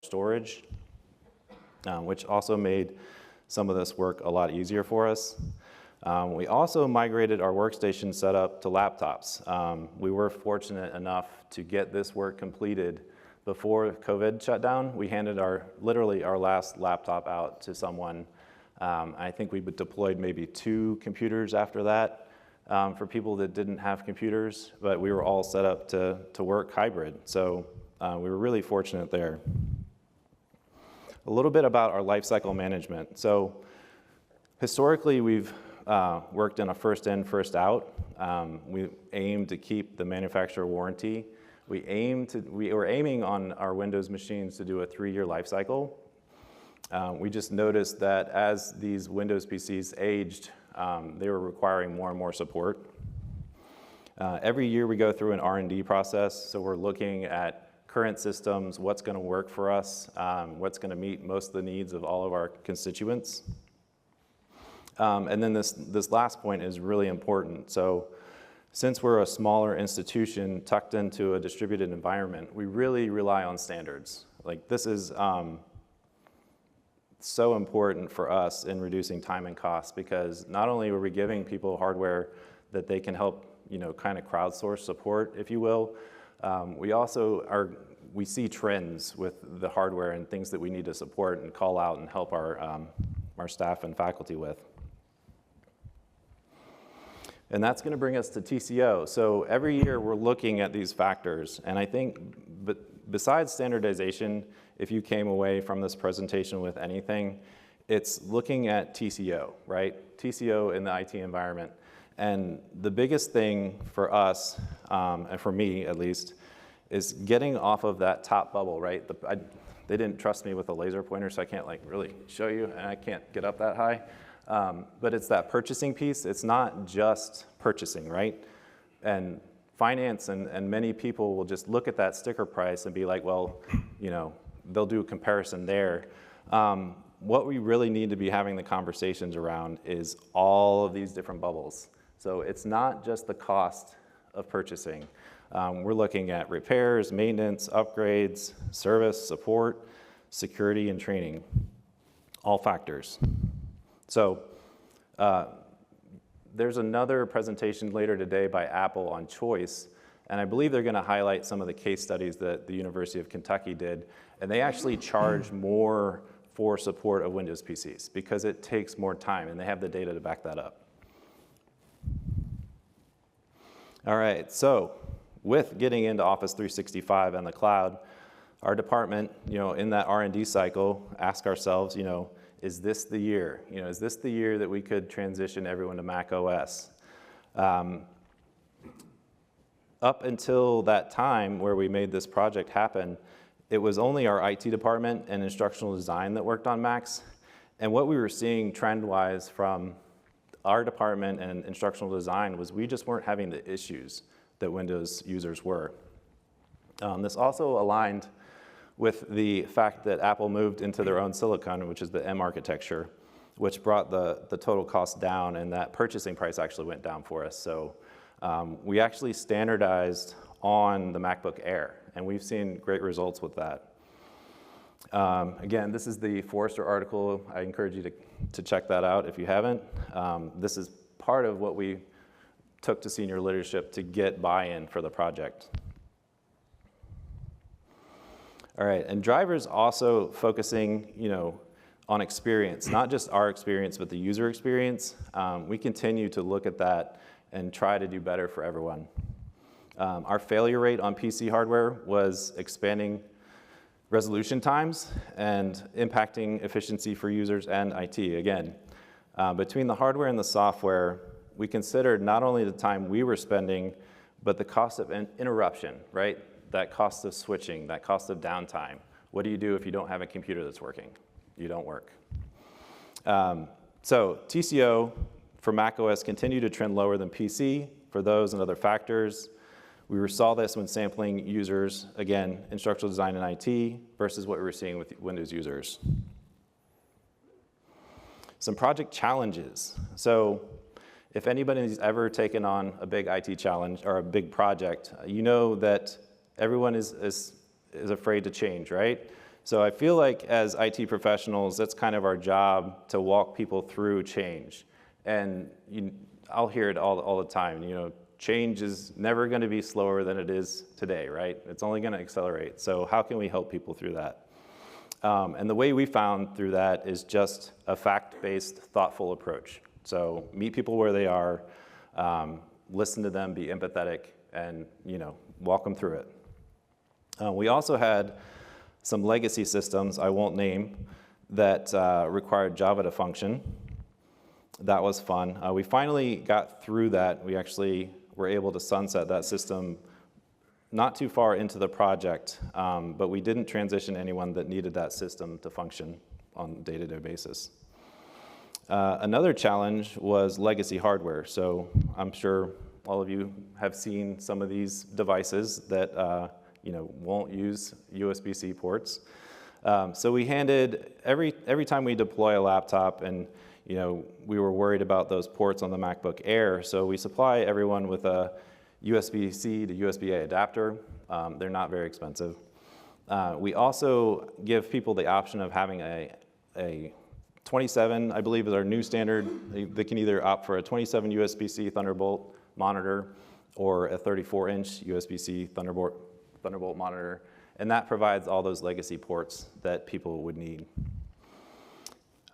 storage, which also made some of this work a lot easier for us. We also migrated our workstation setup to laptops. We were fortunate enough to get this work completed before COVID shut down. We handed literally our last laptop out to someone. I think we deployed maybe 2 computers after that for people that didn't have computers, but we were all set up to work hybrid. So we were really fortunate there. A little bit about our lifecycle management. So historically, we've worked in a first in, first out. We aim to keep the manufacturer warranty. We were aiming on our Windows machines to do a 3-year life cycle. We just noticed that as these Windows PCs aged, they were requiring more and more support. Every year we go through an R&D process, so we're looking at current systems, what's going to work for us, what's going to meet most of the needs of all of our constituents. And then this last point is really important. So since we're a smaller institution tucked into a distributed environment, we really rely on standards. Like this is so important for us in reducing time and cost, because not only are we giving people hardware that they can help, kind of crowdsource support, if you will, we see trends with the hardware and things that we need to support and call out and help our staff and faculty with. And that's going to bring us to TCO. So every year we're looking at these factors, and I think besides standardization, if you came away from this presentation with anything, it's looking at TCO, right? TCO in the IT environment. And the biggest thing for us, and for me at least, is getting off of that top bubble, right? They didn't trust me with a laser pointer, so I can't really show you, and I can't get up that high. But it's that purchasing piece. It's not just purchasing, right? And finance and many people will just look at that sticker price and be like, well, they'll do a comparison there. What we really need to be having the conversations around is all of these different bubbles. So it's not just the cost of purchasing. We're looking at repairs, maintenance, upgrades, service, support, security, and training, all factors. So there's another presentation later today by Apple on choice, and I believe they're going to highlight some of the case studies that the University of Kentucky did, and they actually charge more for support of Windows PCs because it takes more time, and they have the data to back that up. All right, so with getting into Office 365 and the cloud, our department, in that R&D cycle, ask ourselves, is this the year? Is this the year that we could transition everyone to macOS? Up until that time where we made this project happen, it was only our IT department and instructional design that worked on Macs. And what we were seeing trend-wise from our department and instructional design was we just weren't having the issues that Windows users were. This also aligned with the fact that Apple moved into their own silicon, which is the M architecture, which brought the total cost down, and that purchasing price actually went down for us. So we actually standardized on the MacBook Air, and we've seen great results with that. Again, this is the Forrester article. I encourage you to check that out if you haven't. This is part of what we took to senior leadership to get buy-in for the project. All right, and drivers also focusing, on experience, not just our experience, but the user experience. We continue to look at that and try to do better for everyone. Our failure rate on PC hardware was expanding resolution times and impacting efficiency for users and IT. Again, between the hardware and the software, we considered not only the time we were spending, but the cost of interruption, right? That cost of switching, that cost of downtime. What do you do if you don't have a computer that's working? You don't work. So TCO for macOS continued to trend lower than PC for those and other factors. We saw this when sampling users, again, instructional design and IT versus what we were seeing with Windows users. Some project challenges. So if anybody's ever taken on a big IT challenge or a big project, you know that everyone is afraid to change, right? So I feel like as IT professionals, that's kind of our job to walk people through change. And I'll hear it all the time, change is never going to be slower than it is today, right? It's only going to accelerate. So how can we help people through that? And the way we found through that is just a fact-based, thoughtful approach. So meet people where they are, listen to them, be empathetic, and walk them through it. We also had some legacy systems, I won't name, that required Java to function. That was fun. We finally got through that. We actually were able to sunset that system not too far into the project, but we didn't transition anyone that needed that system to function on a day-to-day basis. Another challenge was legacy hardware. So I'm sure all of you have seen some of these devices that won't use USB-C ports. So we handed, every time we deploy a laptop, and we were worried about those ports on the MacBook Air, so we supply everyone with a USB-C to USB-A adapter. They're not very expensive. We also give people the option of having a 27, I believe is our new standard. They can either opt for a 27 USB-C Thunderbolt monitor or a 34-inch USB-C Thunderbolt monitor, and that provides all those legacy ports that people would need.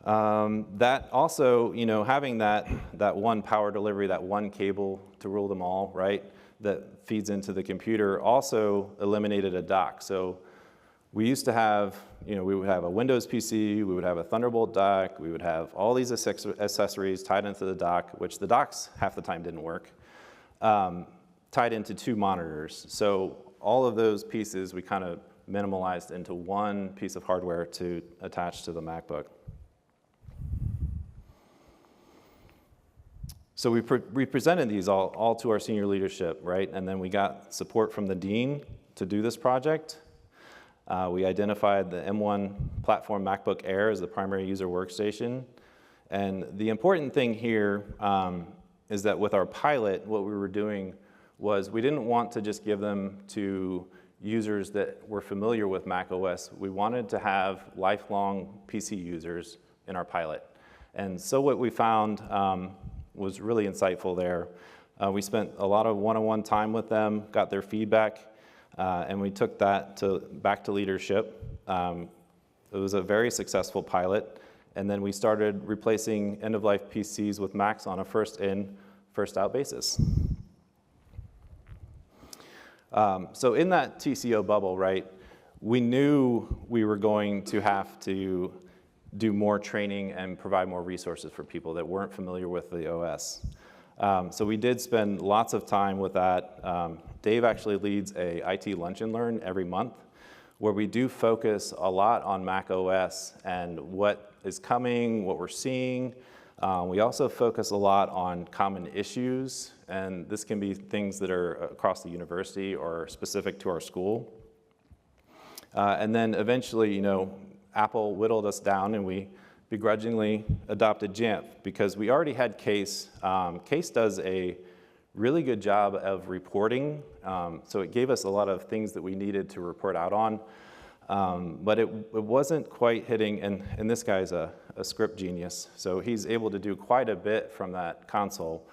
That also, having that one power delivery, that one cable to rule them all, right, that feeds into the computer, also eliminated a dock. So we used to have, we would have a Windows PC, we would have a Thunderbolt dock, we would have all these accessories tied into the dock, which the docks half the time didn't work, tied into 2 monitors. So all of those pieces we kind of minimalized into one piece of hardware to attach to the MacBook. So we presented these all to our senior leadership, right? And then we got support from the dean to do this project. We identified the M1 platform MacBook Air as the primary user workstation. And the important thing here is that with our pilot, what we were doing was we didn't want to just give them to users that were familiar with macOS. We wanted to have lifelong PC users in our pilot. And so what we found was really insightful there. We spent a lot of one-on-one time with them, got their feedback, and we took that back to leadership. It was a very successful pilot, and then we started replacing end-of-life PCs with Macs on a first-in, first-out basis. So in that TCO bubble, right, we knew we were going to have to do more training and provide more resources for people that weren't familiar with the OS. So we did spend lots of time with that. Dave actually leads a IT Lunch and Learn every month, where we do focus a lot on Mac OS and what is coming, what we're seeing. We also focus a lot on common issues, and this can be things that are across the university or specific to our school. And then eventually, Apple whittled us down, and we begrudgingly adopted Jamf because we already had Case. Case does a really good job of reporting, so it gave us a lot of things that we needed to report out on, but it wasn't quite hitting, and this guy's a script genius, so he's able to do quite a bit from that console.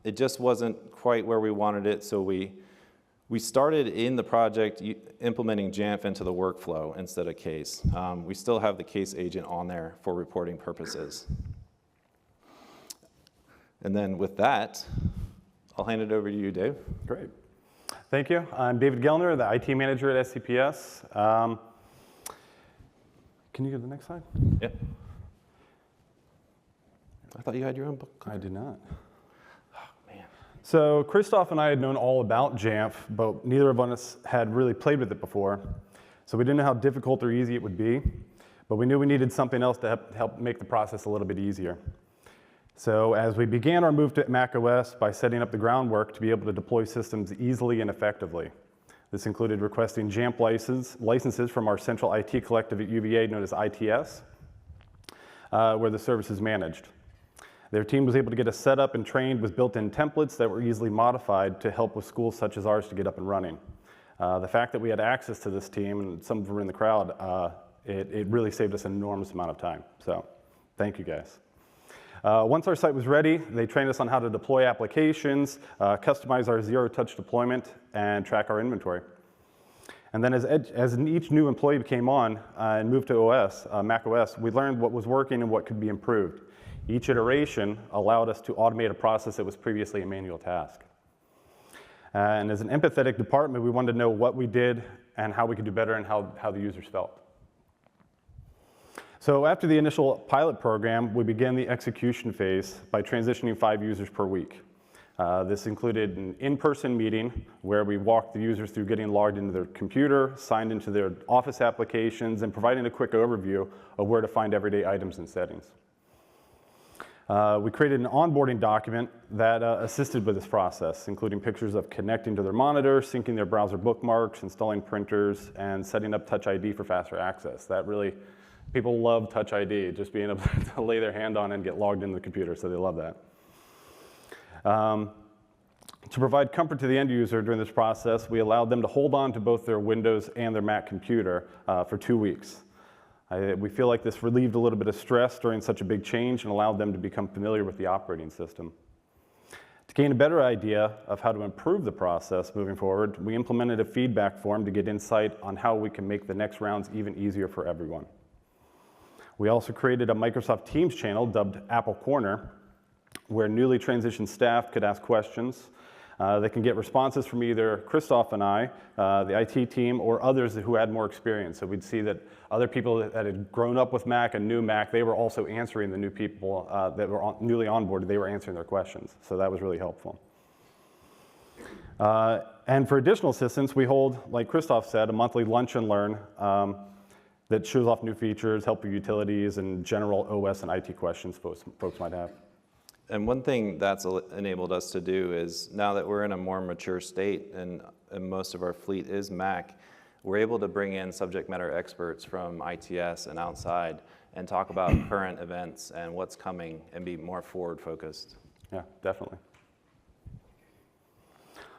It just wasn't quite where we wanted it, so we started in the project implementing Jamf into the workflow instead of Case. We still have the Case agent on there for reporting purposes. And then with that, I'll hand it over to you, Dave. Great. Thank you. I'm David Gellner, the IT manager at SCPS. Can you go to the next slide? Yep. I thought you had your own book. I do not. Oh, man. So Christoph and I had known all about Jamf, but neither of us had really played with it before. So we didn't know how difficult or easy it would be, but we knew we needed something else to help make the process a little bit easier. So as we began our move to macOS by setting up the groundwork to be able to deploy systems easily and effectively. This included requesting Jamf licenses from our central IT collective at UVA known as ITS, where the service is managed. Their team was able to get us set up and trained with built-in templates that were easily modified to help with schools such as ours to get up and running. The fact that we had access to this team, and some of them were in the crowd, it really saved us an enormous amount of time. So thank you guys. Once our site was ready, they trained us on how to deploy applications, customize our zero-touch deployment, and track our inventory. And then as each new employee came on and moved to macOS, we learned what was working and what could be improved. Each iteration allowed us to automate a process that was previously a manual task. And as an empathetic department, we wanted to know what we did and how we could do better and how the users felt. So after the initial pilot program, we began the execution phase by transitioning 5 users per week. This included an in-person meeting where we walked the users through getting logged into their computer, signed into their Office applications, and providing a quick overview of where to find everyday items and settings. We created an onboarding document that assisted with this process, including pictures of connecting to their monitor, syncing their browser bookmarks, installing printers, and setting up Touch ID for faster access. That really, people love Touch ID, just being able to lay their hand on it and get logged into the computer, so they love that. To provide comfort to the end user during this process, we allowed them to hold on to both their Windows and their Mac computer for 2 weeks. We feel like this relieved a little bit of stress during such a big change and allowed them to become familiar with the operating system. To gain a better idea of how to improve the process moving forward, we implemented a feedback form to get insight on how we can make the next rounds even easier for everyone. We also created a Microsoft Teams channel dubbed Apple Corner, where newly transitioned staff could ask questions. They can get responses from either Christoph and I, the IT team, or others who had more experience. So we'd see that other people that had grown up with Mac and knew Mac, they were also answering the new people that were newly onboarded. They were answering their questions. So that was really helpful. And for additional assistance, we hold, like Christoph said, a monthly lunch and learn that shows off new features, helpful utilities, and general OS and IT questions folks might have. And one thing that's enabled us to do is, now that we're in a more mature state and most of our fleet is Mac, we're able to bring in subject matter experts from ITS and outside and talk about current events and what's coming and be more forward focused. Yeah, definitely.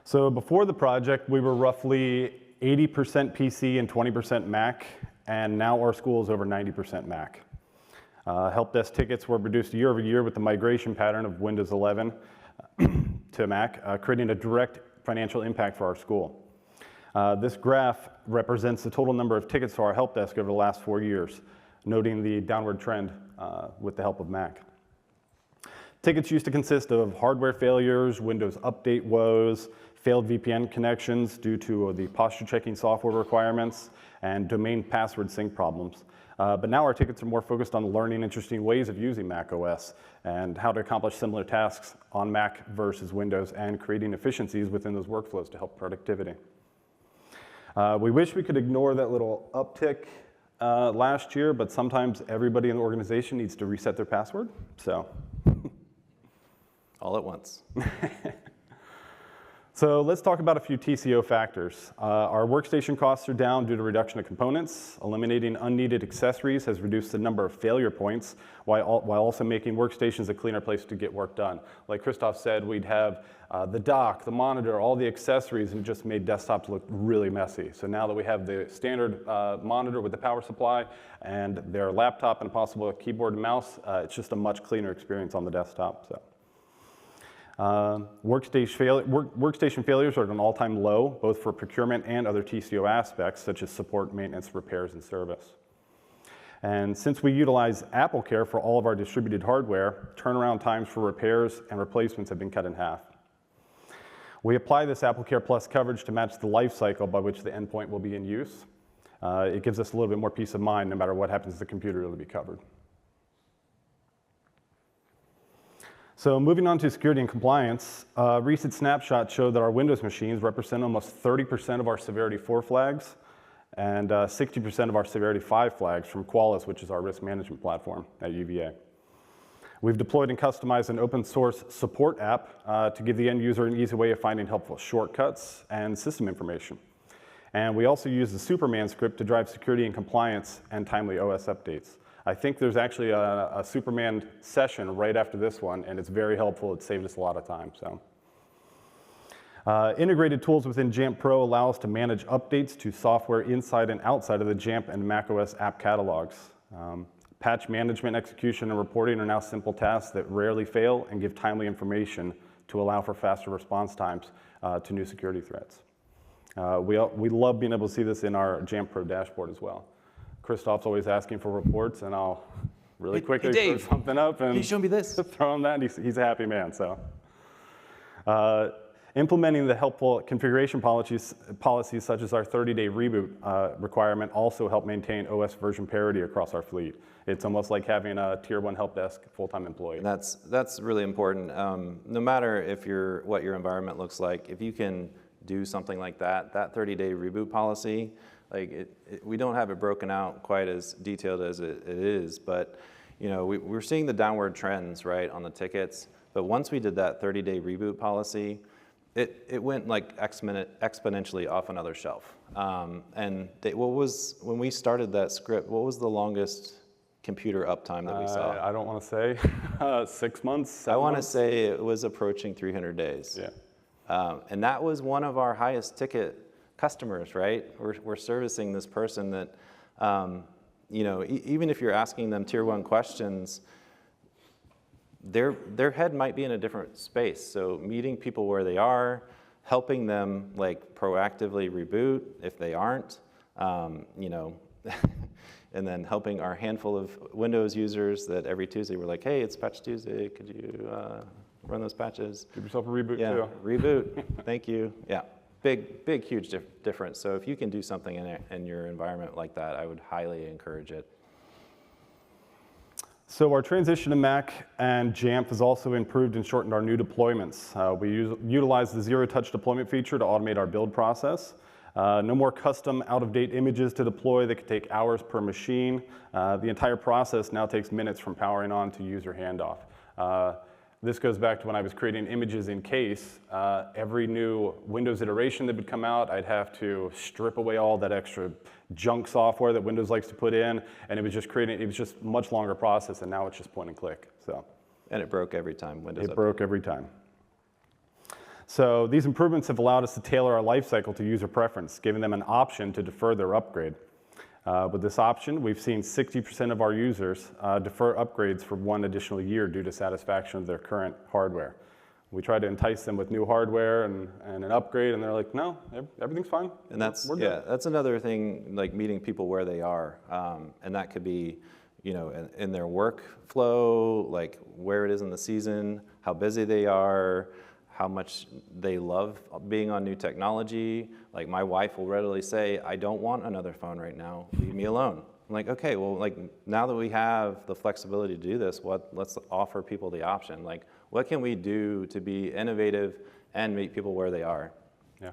So before the project, we were roughly 80% PC and 20% Mac, and now our school is over 90% Mac. Help desk tickets were reduced year over year with the migration pattern of Windows 11 to Mac, creating a direct financial impact for our school. This graph represents the total number of tickets to our help desk over the last 4 years, noting the downward trend with the help of Mac. Tickets used to consist of hardware failures, Windows update woes, failed VPN connections due to the posture checking software requirements, and domain password sync problems. But now our tickets are more focused on learning interesting ways of using macOS and how to accomplish similar tasks on Mac versus Windows and creating efficiencies within those workflows to help productivity. We wish we could ignore that little uptick last year, but sometimes everybody in the organization needs to reset their password, so. All at once. So let's talk about a few TCO factors. Our workstation costs are down due to reduction of components. Eliminating unneeded accessories has reduced the number of failure points while also making workstations a cleaner place to get work done. Like Christoph said, we'd have the dock, the monitor, all the accessories, and it just made desktops look really messy. So now that we have the standard monitor with the power supply and their laptop and possible keyboard and mouse, it's just a much cleaner experience on the desktop. So. Workstation failures are at an all-time low, both for procurement and other TCO aspects, such as support, maintenance, repairs, and service. And since we utilize AppleCare for all of our distributed hardware, turnaround times for repairs and replacements have been cut in half. We apply this AppleCare Plus coverage to match the life cycle by which the endpoint will be in use. It gives us a little bit more peace of mind. No matter what happens to the computer, it'll be covered. So moving on to security and compliance, recent snapshots show that our Windows machines represent almost 30% of our Severity 4 flags and 60% of our Severity 5 flags from Qualys, which is our risk management platform at UVA. We've deployed and customized an open source support app to give the end user an easy way of finding helpful shortcuts and system information. And we also use the Superman script to drive security and compliance and timely OS updates. I think there's actually a Superman session right after this one, and it's very helpful. It saved us a lot of time. So, Integrated tools within Jamf Pro allow us to manage updates to software inside and outside of the Jamf and macOS app catalogs. Patch management, execution, and reporting are now simple tasks that rarely fail and give timely information to allow for faster response times to new security threats. We love being able to see this in our Jamf Pro dashboard as well. Christoph's always asking for reports, and I'll really quickly throw something up and show me this. Throw him that, and he's a happy man. So, implementing the helpful configuration policies such as our 30-day reboot requirement also help maintain OS version parity across our fleet. It's almost like having a tier 1 help desk full-time employee. That's really important. No matter what your environment looks like, if you can do something like that 30-day reboot policy, like we don't have it broken out quite as detailed as it is, but we're seeing the downward trends, right, on the tickets. But once we did that 30-day reboot policy, it went like exponentially off another shelf. And when we started that script, what was the longest computer uptime that we saw? I don't want to say 6 months. I want to say it was approaching 300 days. Yeah. And that was one of our highest ticket customers, right? We're servicing this person that, even if you're asking them tier 1 questions, their head might be in a different space. So meeting people where they are, helping them like proactively reboot if they aren't, and then helping our handful of Windows users that every Tuesday we're like, hey, it's Patch Tuesday, could you run those patches? Give yourself a reboot yeah, too. Reboot, thank you. Yeah, big, huge difference. So if you can do something in your environment like that, I would highly encourage it. So our transition to Mac and Jamf has also improved and shortened our new deployments. We utilize the zero-touch deployment feature to automate our build process. No more custom out-of-date images to deploy that could take hours per machine. The entire process now takes minutes from powering on to user handoff. This goes back to when I was creating images in case. Every new Windows iteration that would come out, I'd have to strip away all that extra junk software that Windows likes to put in, and it was just a much longer process, and now it's just point and click. So. And it broke every time Windows It broke every time. So these improvements have allowed us to tailor our lifecycle to user preference, giving them an option to defer their upgrade. With this option, we've seen 60% of our users defer upgrades for 1 additional year due to satisfaction of their current hardware. We try to entice them with new hardware and an upgrade, and they're like, no, everything's fine. And that's another thing, like meeting people where they are, and that could be, in their workflow, like where it is in the season, how busy they are, how much they love being on new technology. Like my wife will readily say, I don't want another phone right now, leave me alone. I'm like, okay, well, like now that we have the flexibility to do this, let's offer people the option. Like, what can we do to be innovative and meet people where they are? Yeah.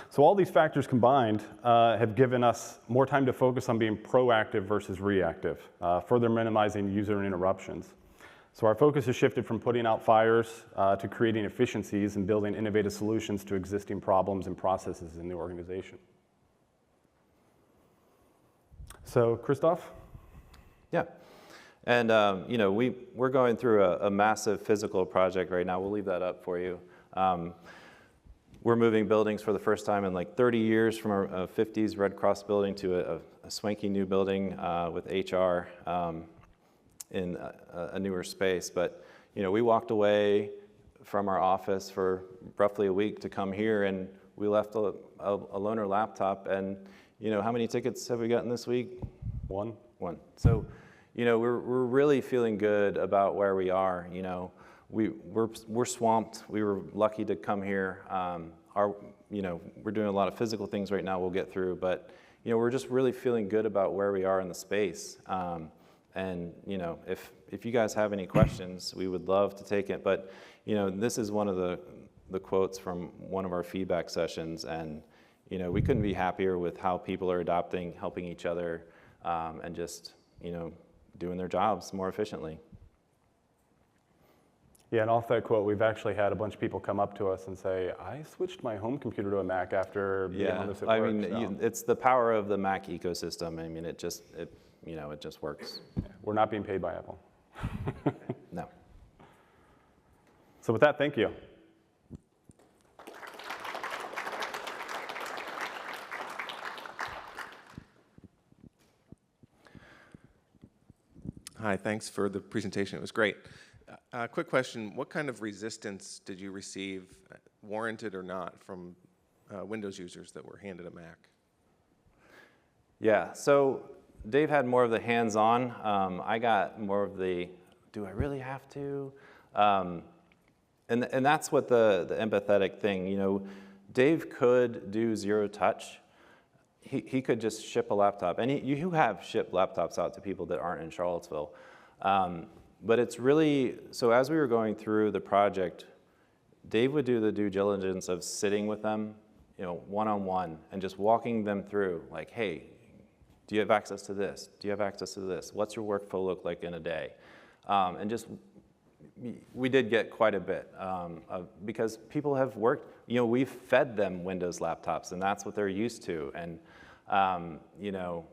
So all these factors combined have given us more time to focus on being proactive versus reactive, further minimizing user interruptions. So our focus has shifted from putting out fires to creating efficiencies and building innovative solutions to existing problems and processes in the organization. So, Christoph? Yeah. And we're going through a massive physical project right now. We'll leave that up for you. We're moving buildings for the first time in like 30 years from a 50s Red Cross building to a swanky new building with HR in a newer space. But we walked away from our office for roughly a week to come here, and we left a loaner laptop. And how many tickets have we gotten this week? One. So, we're really feeling good about where we are. We're swamped. We were lucky to come here. We're doing a lot of physical things right now we'll get through, but we're just really feeling good about where we are in the space. And if you guys have any questions, we would love to take it. But this is one of the quotes from one of our feedback sessions, and we couldn't be happier with how people are adopting, helping each other, and just doing their jobs more efficiently. Yeah, and off that quote, we've actually had a bunch of people come up to us and say, I switched my home computer to a Mac after being on this at work. It's the power of the Mac ecosystem. I mean, it just works. Yeah, we're not being paid by Apple. No. So with that, thank you. Hi, thanks for the presentation. It was great. Quick question, what kind of resistance did you receive, warranted or not, from Windows users that were handed a Mac? Yeah, so Dave had more of the hands-on. I got more of the, do I really have to? And that's what the empathetic thing, you know, Dave could do zero touch. He could just ship a laptop, and you have shipped laptops out to people that aren't in Charlottesville. But it's really, so as we were going through the project, Dave would do the due diligence of sitting with them, you know, one-on-one, and just walking them through, like, hey, do you have access to this? Do you have access to this? What's your workflow look like in a day? And just, we did get quite a bit because people have worked, you know, we've fed them Windows laptops, and that's what they're used to. And, you know,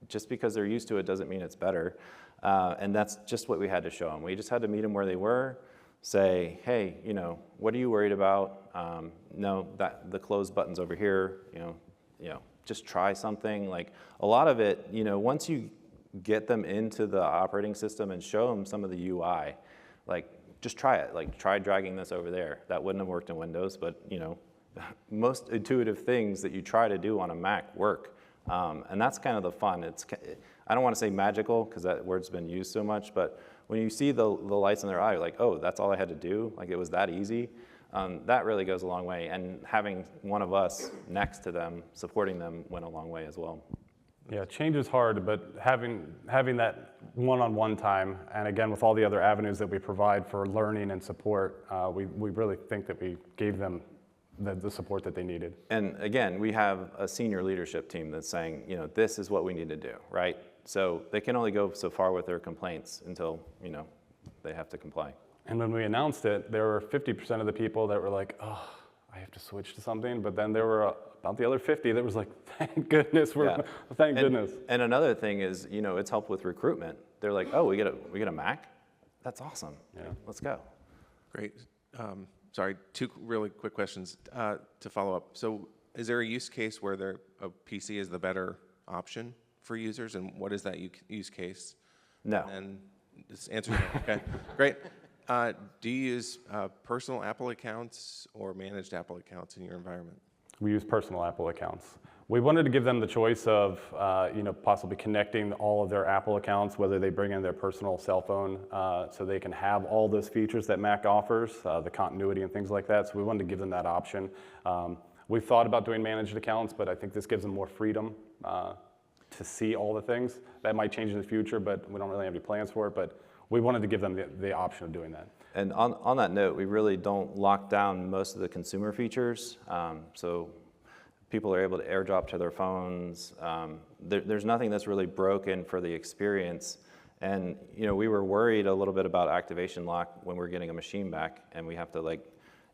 just because they're used to it doesn't mean it's better. And that's just what we had to show them. We just had to meet them where they were, say, hey, you know, what are you worried about? No, the close button's over here, you know, just try something. Like a lot of it, you know, once you get them into the operating system and show them some of the UI, like just try it. Like try dragging this over there. That wouldn't have worked in Windows, but you know, most intuitive things that you try to do on a Mac work. And that's kind of the fun. I don't want to say magical because that word's been used so much, but when you see the lights in their eye, like, oh, that's all I had to do, like it was that easy, that really goes a long way. And having one of us next to them, supporting them, went a long way as well. Yeah, change is hard, but having that one-on-one time, and again, with all the other avenues that we provide for learning and support, we really think that we gave them the support that they needed. And again, we have a senior leadership team that's saying, you know, this is what we need to do, right? So they can only go so far with their complaints until, you know, they have to comply. And when we announced it, there were 50% of the people that were like, oh, I have to switch to something. But then there were about the other 50 that was like, thank goodness, thank goodness. And another thing is, you know, it's helped with recruitment. They're like, oh, we get a Mac? That's awesome. Yeah. Let's go. Great. Sorry, two really quick questions to follow up. So is there a use case where a PC is the better option for users, and what is that use case? No. And this answer is no. Okay, great. Do you use personal Apple accounts or managed Apple accounts in your environment? We use personal Apple accounts. We wanted to give them the choice of you know, possibly connecting all of their Apple accounts, whether they bring in their personal cell phone, so they can have all those features that Mac offers, the continuity and things like that. So we wanted to give them that option. We've thought about doing managed accounts, but I think this gives them more freedom to see all the things. That might change in the future, but we don't really have any plans for it. But we wanted to give them the option of doing that. And on that note, we really don't lock down most of the consumer features. So people are able to airdrop to their phones. There's nothing that's really broken for the experience. And you know, we were worried a little bit about activation lock when we're getting a machine back, and we have to like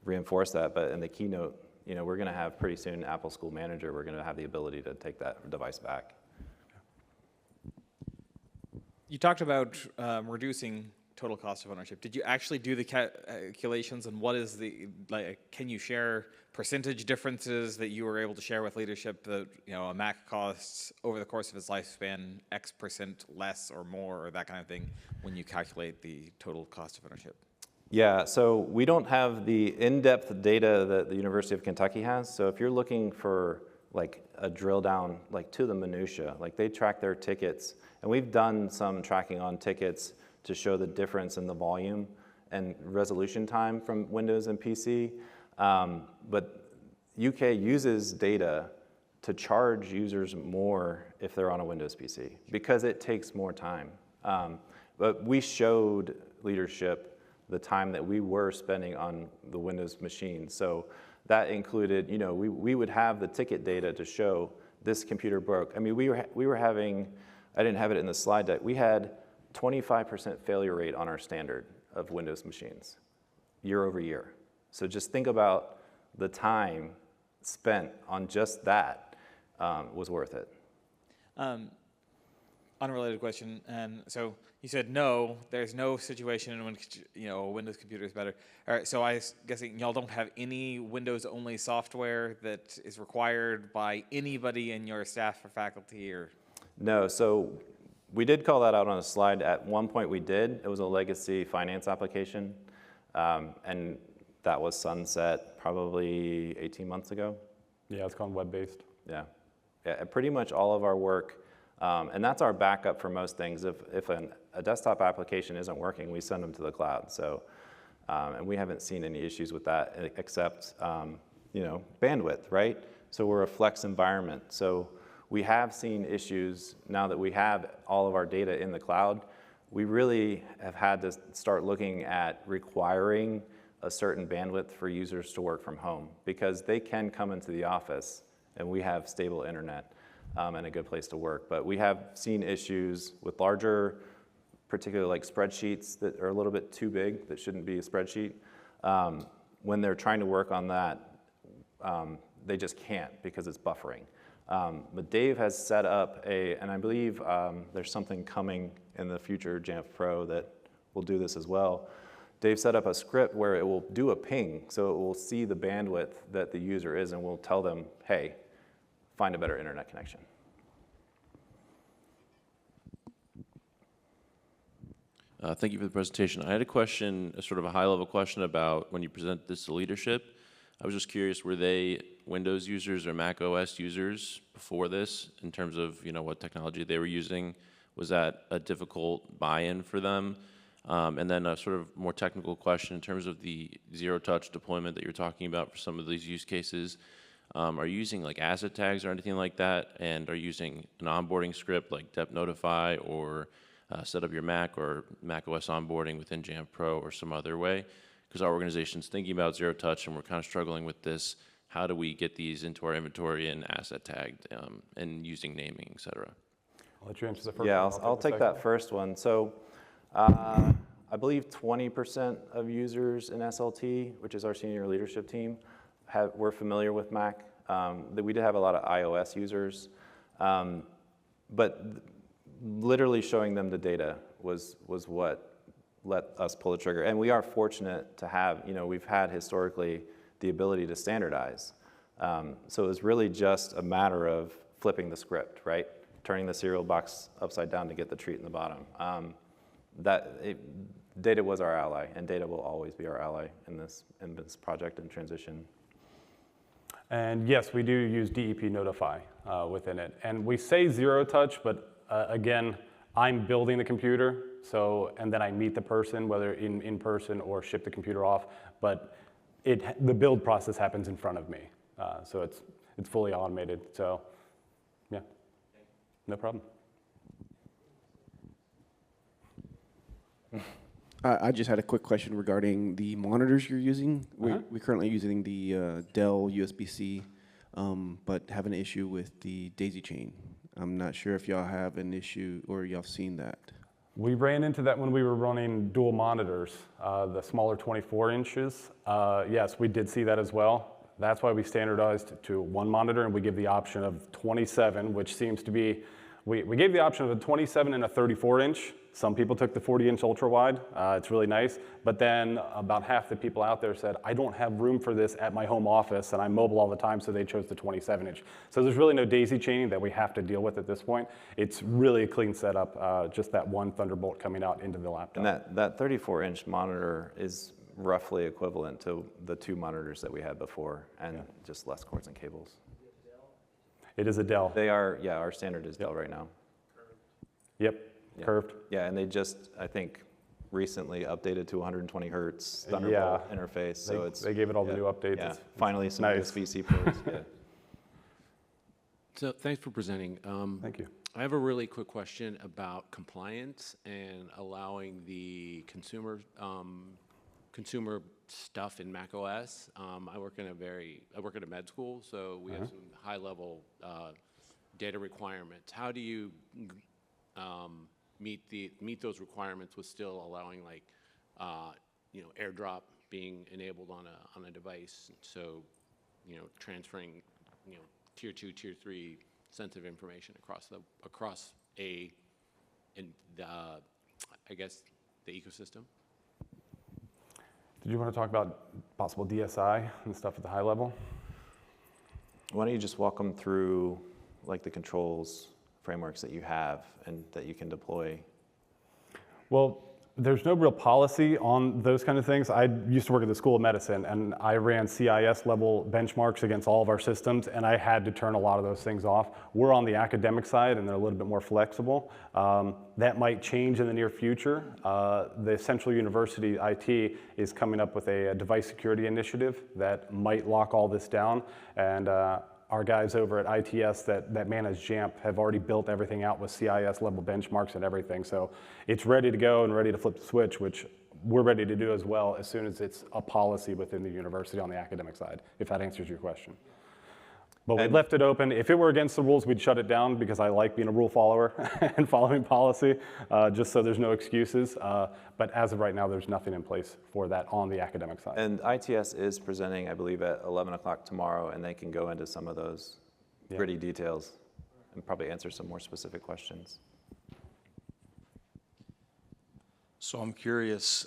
reinforce that. But in the keynote, you know, we're going to have pretty soon Apple School Manager. We're going to have the ability to take that device back. You talked about reducing total cost of ownership. Did you actually do the calculations, and what is the, like, can you share percentage differences that you were able to share with leadership that, you know, a Mac costs over the course of its lifespan X% less or more, or that kind of thing, when you calculate the total cost of ownership? Yeah, so we don't have the in-depth data that the University of Kentucky has. So if you're looking for like a drill down, like to the minutia, like they track their tickets, and we've done some tracking on tickets to show the difference in the volume and resolution time from Windows and PC. But UK uses data to charge users more if they're on a Windows PC because it takes more time. But we showed leadership the time that we were spending on the Windows machine. So that included, you know, we would have the ticket data to show this computer broke. I mean, we were having, I didn't have it in the slide deck, we had 25% failure rate on our standard of Windows machines year over year. So just think about the time spent on just that was worth it. Unrelated question, and so you said no, there's no situation when, you know, a Windows computer is better. All right, so I'm guessing y'all don't have any Windows-only software that is required by anybody in your staff or faculty, or? No, so We did call that out on a slide. At one point we did. It was a legacy finance application, and that was sunset probably 18 months ago. Yeah, it's gone web-based. Yeah. Yeah, pretty much all of our work, and that's our backup for most things. If a desktop application isn't working, we send them to the cloud. So, and we haven't seen any issues with that except, you know, bandwidth, right? So we're a flex environment. So we have seen issues now that we have all of our data in the cloud. We really have had to start looking at requiring a certain bandwidth for users to work from home because they can come into the office and we have stable internet and a good place to work. But we have seen issues with larger, particularly like spreadsheets that are a little bit too big, that shouldn't be a spreadsheet. When they're trying to work on that, they just can't because it's buffering. But Dave has set up and I believe there's something coming in the future Jamf Pro that will do this as well. Dave set up a script where it will do a ping, so it will see the bandwidth that the user is and will tell them, hey, find a better internet connection. Thank you for the presentation. I had a question, a sort of a high-level question about when you present this to leadership. I was just curious, were they Windows users or Mac OS users before this in terms of, you know, what technology they were using? Was that a difficult buy-in for them? And then a sort of more technical question in terms of the zero-touch deployment that you're talking about for some of these use cases. Are you using like asset tags or anything like that? And are you using an onboarding script like dep notify or set up your Mac or Mac OS onboarding within Jamf Pro or some other way? Because our organization's thinking about zero touch and we're kind of struggling with this. How do we get these into our inventory and asset tagged and using naming, et cetera? I'll let you answer the first Yeah, one. I'll take that first one. So I believe 20% of users in SLT, which is our senior leadership team, were familiar with Mac. We did have a lot of iOS users, but literally showing them the data was what let us pull the trigger. And we are fortunate to have, you know, we've had historically the ability to standardize. So it was really just a matter of flipping the script, right? Turning the cereal box upside down to get the treat in the bottom. Data was our ally, and data will always be our ally in this project and transition. And yes, we do use DEP notify within it. And we say zero touch, but again, I'm building the computer, and then I meet the person, whether in person or ship the computer off, but the build process happens in front of me. So it's fully automated, so yeah, no problem. I just had a quick question regarding the monitors you're using. We're currently using the Dell USB-C, but have an issue with the daisy chain. I'm not sure if y'all have an issue or y'all seen that. We ran into that when we were running dual monitors, the smaller 24 inches. Yes, we did see that as well. That's why we standardized to one monitor, and we give the option of 27, which seems to be, we gave the option of a 27 and a 34 inch. Some people took the 40-inch ultra-wide. It's really nice. But then about half the people out there said, I don't have room for this at my home office, and I'm mobile all the time, so they chose the 27-inch. So there's really no daisy chaining that we have to deal with at this point. It's really a clean setup, just that one Thunderbolt coming out into the laptop. And that 34-inch monitor is roughly equivalent to the 2 monitors that we had before, and just less cords and cables. It is a Dell. They are, yeah, our standard is Dell right now. Yep. Yeah. Curved. Yeah, and they just, I think, recently updated to 120 hertz Thunderbolt interface. So they gave it all the new updates. Yeah, It's finally some nice. USB-C ports. Yeah. So thanks for presenting. Thank you. I have a really quick question about compliance and allowing the consumer stuff in macOS. I work at a med school, so we have some high-level data requirements. How do you meet those requirements with still allowing, like, AirDrop being enabled on a device? So, transferring, tier 2, tier 3 sensitive information across I guess, the ecosystem. Did you want to talk about possible DSI and stuff at the high level? Why don't you just walk them through, like, the controls frameworks that you have and that you can deploy? Well, there's no real policy on those kind of things. I used to work at the School of Medicine, and I ran CIS level benchmarks against all of our systems, and I had to turn a lot of those things off. We're on the academic side, and they're a little bit more flexible. That might change in the near future. The Central University IT is coming up with a device security initiative that might lock all this down, and our guys over at ITS that manage Jamf have already built everything out with CIS level benchmarks and everything. So it's ready to go and ready to flip the switch, which we're ready to do as well as soon as it's a policy within the university on the academic side, if that answers your question. But we left it open. If it were against the rules, we'd shut it down because I like being a rule follower and following policy, just so there's no excuses. But as of right now, there's nothing in place for that on the academic side. And ITS is presenting, I believe, at 11 o'clock tomorrow, and they can go into some of those gritty details and probably answer some more specific questions. So I'm curious,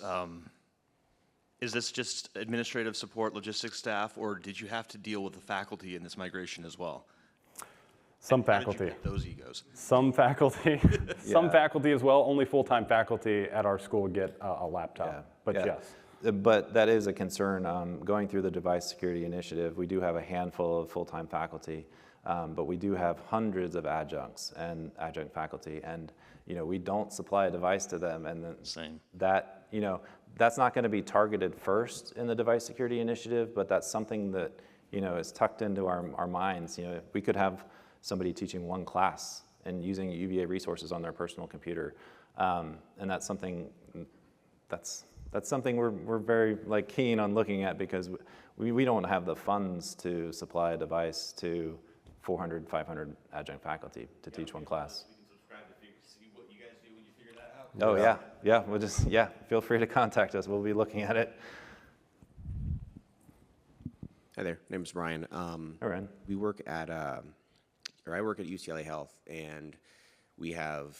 is this just administrative support, logistics staff, or did you have to deal with the faculty in this migration as well? Some How did you faculty. get those egos? Some faculty. Some Yeah. faculty as well. Only full-time faculty at our school get a laptop. Yeah, But yeah. yes. But that is a concern. Going through the device security initiative, we do have a handful of full-time faculty, but we do have hundreds of adjuncts and adjunct faculty, and we don't supply a device to them, and then Same. that that's not going to be targeted first in the device security initiative, but that's something that is tucked into our minds. We could have somebody teaching one class and using UVA resources on their personal computer, and that's something we're very keen on looking at, because we don't have the funds to supply a device to 400, 500 adjunct faculty to teach one class. We can subscribe to see what you guys do when you figure that out. Oh yeah, we'll just feel free to contact us. We'll be looking at it. Hi there, name's Brian. All right. We work at, I work at UCLA Health, and we have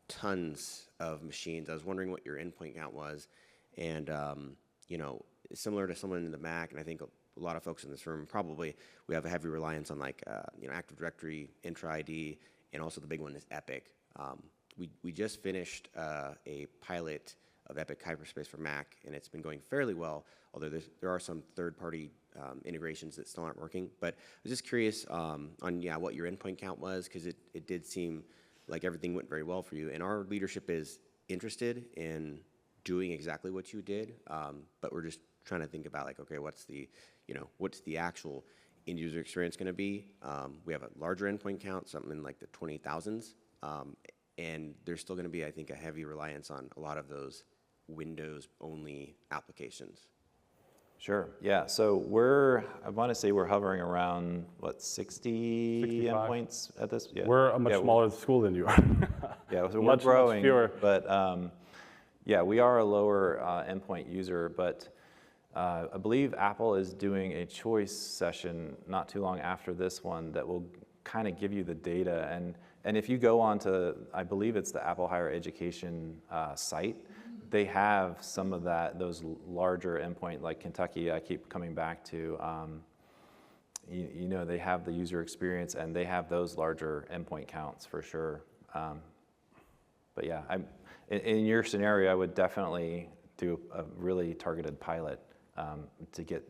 tons of machines. I was wondering what your endpoint count was, and similar to someone in the Mac, and I think a lot of folks in this room probably, we have a heavy reliance on Active Directory, Intra ID, and also the big one is Epic. We just finished a pilot of Epic Hyperspace for Mac, and it's been going fairly well, although there are some third-party integrations that still aren't working. But I was just curious on what your endpoint count was, because it did seem like everything went very well for you. And our leadership is interested in doing exactly what you did, but we're just trying to think about okay, what's the actual end user experience going to be? We have a larger endpoint count, something in the 20,000s, and there's still going to be, I think, a heavy reliance on a lot of those Windows-only applications. Sure. Yeah. So I want to say we're hovering around 60 65. endpoints at this. Yeah. We're a much smaller school than you are. Yeah, so we're much growing, fewer. but we are a lower endpoint user. But I believe Apple is doing a choice session not too long after this one that will kind of give you the data. And if you go on to, I believe it's the Apple Higher Education site, they have some of those larger endpoint, like Kentucky, I keep coming back to. They have the user experience, and they have those larger endpoint counts for sure. But yeah, in your scenario, I would definitely do a really targeted pilot to get,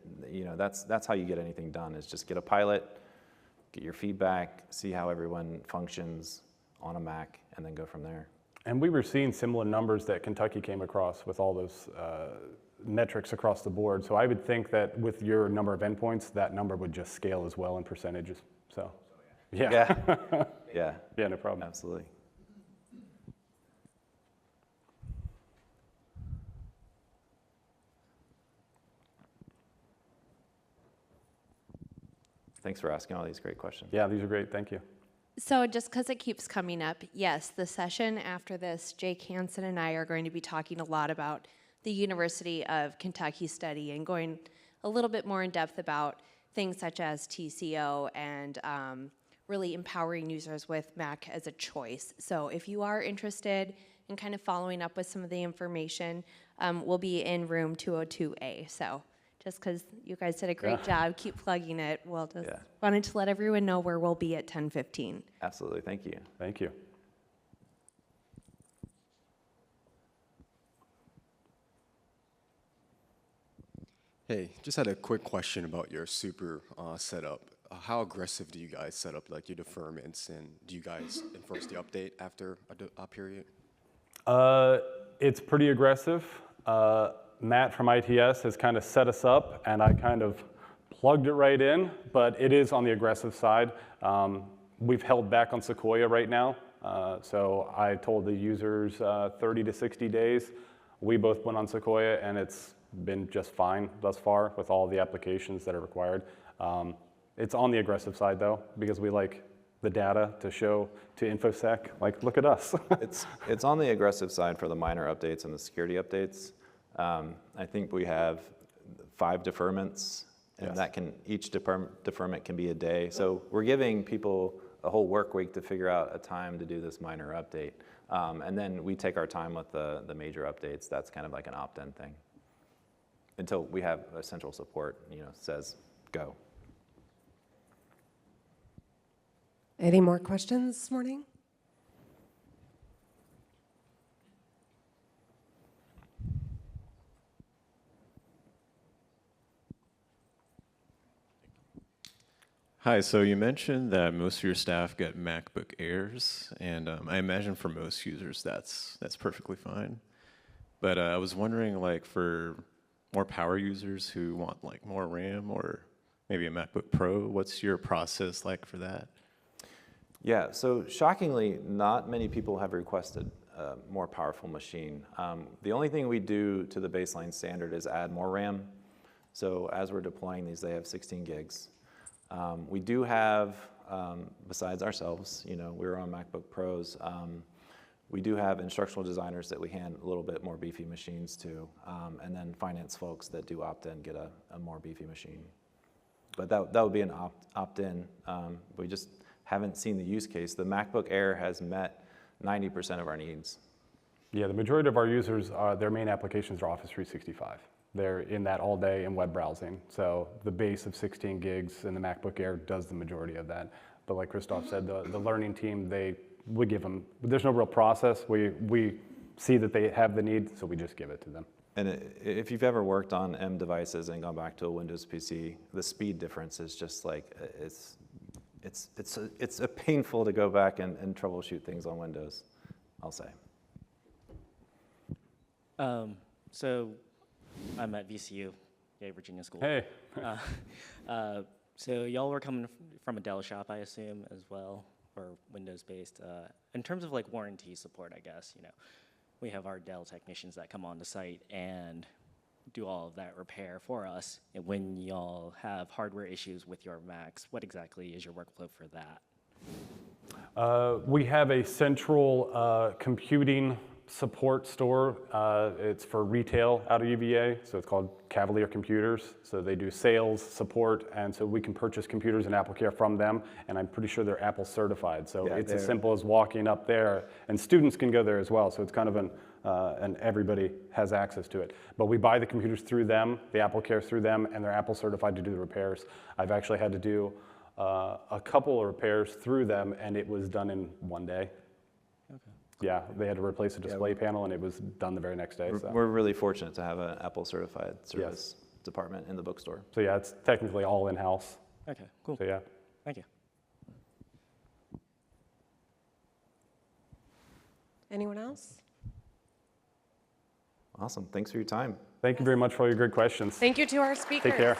that's how you get anything done, is just get a pilot, get your feedback, see how everyone functions on a Mac, and then go from there. And we were seeing similar numbers that Kentucky came across with all those metrics across the board. So I would think that with your number of endpoints, that number would just scale as well in percentages. So, yeah. Yeah. Yeah, no problem. Absolutely. Thanks for asking all these great questions. Yeah, these are great. Thank you. So just because it keeps coming up, yes, the session after this, Jake Hansen and I are going to be talking a lot about the University of Kentucky study and going a little bit more in depth about things such as TCO and really empowering users with Mac as a choice. So if you are interested in kind of following up with some of the information, we'll be in room 202A. So just because you guys did a great job. Keep plugging it. We'll just Yeah. wanted to let everyone know where we'll be at 10:15. Absolutely, thank you. Thank you. Hey, just had a quick question about your super setup. How aggressive do you guys set up like your deferments, and do you guys enforce the update after a period? It's pretty aggressive. Matt from ITS has kind of set us up, and I kind of plugged it right in, but it is on the aggressive side. We've held back on Sequoia right now, so I told the users 30 to 60 days. We both went on Sequoia, and it's been just fine thus far with all the applications that are required. It's on the aggressive side though, because we like the data to show to InfoSec, like, look at us. It's on the aggressive side for the minor updates and the security updates. I think we have 5 deferments, and Yes. that can, each deferment can be a day. So we're giving people a whole work week to figure out a time to do this minor update. And then we take our time with the major updates. That's kind of like an opt-in thing. Until we have a central support, says go. Any more questions this morning? Hi, so you mentioned that most of your staff get MacBook Airs, and I imagine for most users that's perfectly fine. But I was wondering, like, for more power users who want like more RAM or maybe a MacBook Pro, what's your process like for that? Yeah, so shockingly, not many people have requested a more powerful machine. The only thing we do to the baseline standard is add more RAM. So as we're deploying these, they have 16 gigs. We do have, besides ourselves, we're on MacBook Pros, we do have instructional designers that we hand a little bit more beefy machines to, and then finance folks that do opt-in get a more beefy machine. But that would be an opt-in. We just haven't seen the use case. The MacBook Air has met 90% of our needs. Yeah, the majority of our users, their main applications are Office 365. They're in that all day in web browsing. So the base of 16 gigs in the MacBook Air does the majority of that. But like Christoph said, the learning team, we give them, there's no real process. We see that they have the need, so we just give it to them. And if you've ever worked on M devices and gone back to a Windows PC, the speed difference is just like, it's painful to go back and troubleshoot things on Windows, I'll say. So I'm at VCU, Virginia School. Hey. So y'all were coming from a Dell shop, I assume, as well, or Windows-based. In terms of like warranty support, I guess, we have our Dell technicians that come on the site and do all of that repair for us. And when y'all have hardware issues with your Macs, what exactly is your workflow for that? We have a central computing support store. It's for retail out of UVA, so it's called Cavalier Computers. So they do sales, support, and so we can purchase computers and AppleCare from them, and I'm pretty sure they're Apple certified. So Yeah, it's as simple as walking up there, and students can go there as well, so it's kind of and everybody has access to it. But we buy the computers through them, the AppleCare through them, and they're Apple certified to do the repairs. I've actually had to do a couple of repairs through them, and it was done in one day. Okay. Yeah, they had to replace a display panel, and it was done the very next day. So. We're really fortunate to have an Apple certified service department in the bookstore. So yeah, it's technically all in-house. Okay, cool. So yeah. Thank you. Anyone else? Awesome, thanks for your time. Thank you very much for all your great questions. Thank you to our speakers. Take care.